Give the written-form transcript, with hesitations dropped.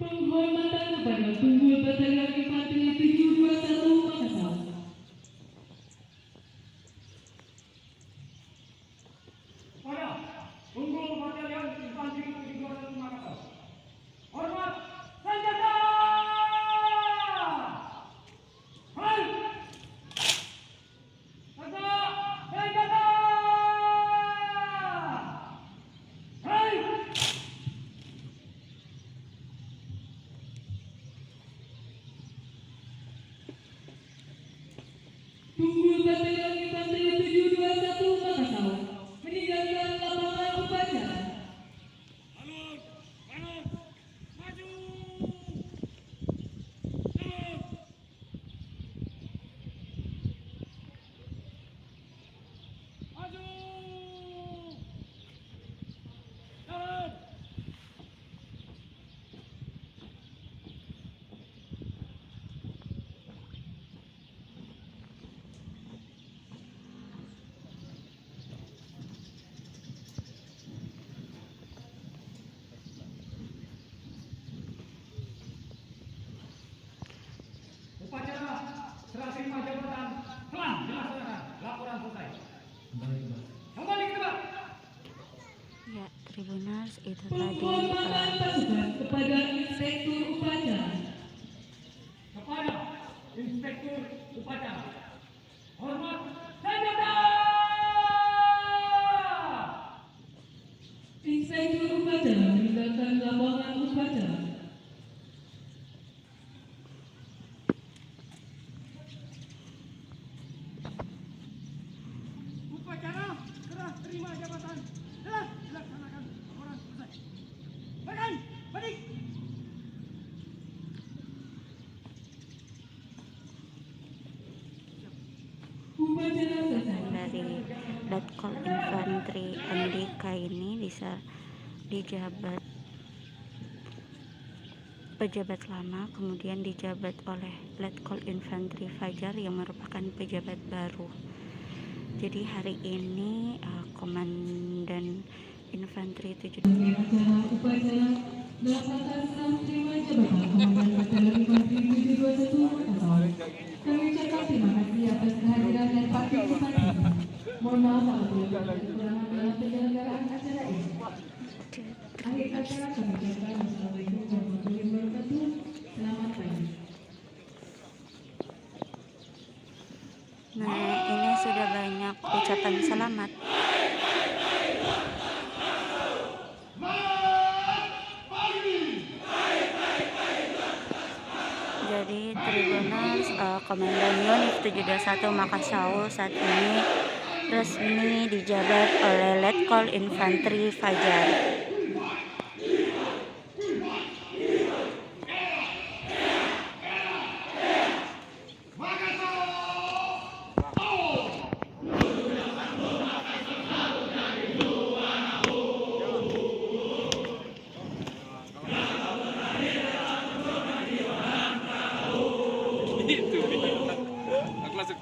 Penghormatan kepada Tunggul Batalion Infanteri 721 Makassar. Pada Tunggul Batalion Infanteri 721 Makassar. Hormat senjata! Hai! Tegak senjata! Hai! Tunggul Batalion Infanteri 721 Makassar meninggalkan lapangan upacara. Alur! Alur! Maju! Alur! Maju! Jalan! Upacara serah terima jabatan telah dilaksanakan. Laporan selesai. Kembali ke tempat. Ya, Tribuners, itu tadi Penghormatan pasukan kepada Inspektur Upacara. Kepada Inspektur Upacara. Hormat senjata! Inspektur Upacara meninggalkan lapangan upacara. Upacara serah terima jabatan telah dilaksanakan. Laporan selesai. Badan, balik. Upacara selesai. dari Letkol Infanteri Andika ini bisa dijabat pejabat lama, kemudian dijabat oleh Letkol Infanteri Fajar yang merupakan pejabat baru. Jadi hari ini Komandan Infanteri 7 Sebagai acara upacara melaksanakan serah terima jabatan Komandan Batalion Infanteri 721 Makassar. Kami ucapkan terima kasih atas kehadiran dan partisipasi. Mohon maaf apabila ada kekurangan dalam penyelenggaraan acara ini. Akhir acara kami ucapkan Assalamualaikum warahmatullahi wabarakatuh. Selamat pagi. Nah, ini sudah banyak ucapan selamat. Jadi Tribuners, Komandan Unit 721 Makassar saat ini resmi dijabat oleh Letkol Infanteri Fajar. Itu. Aku langsung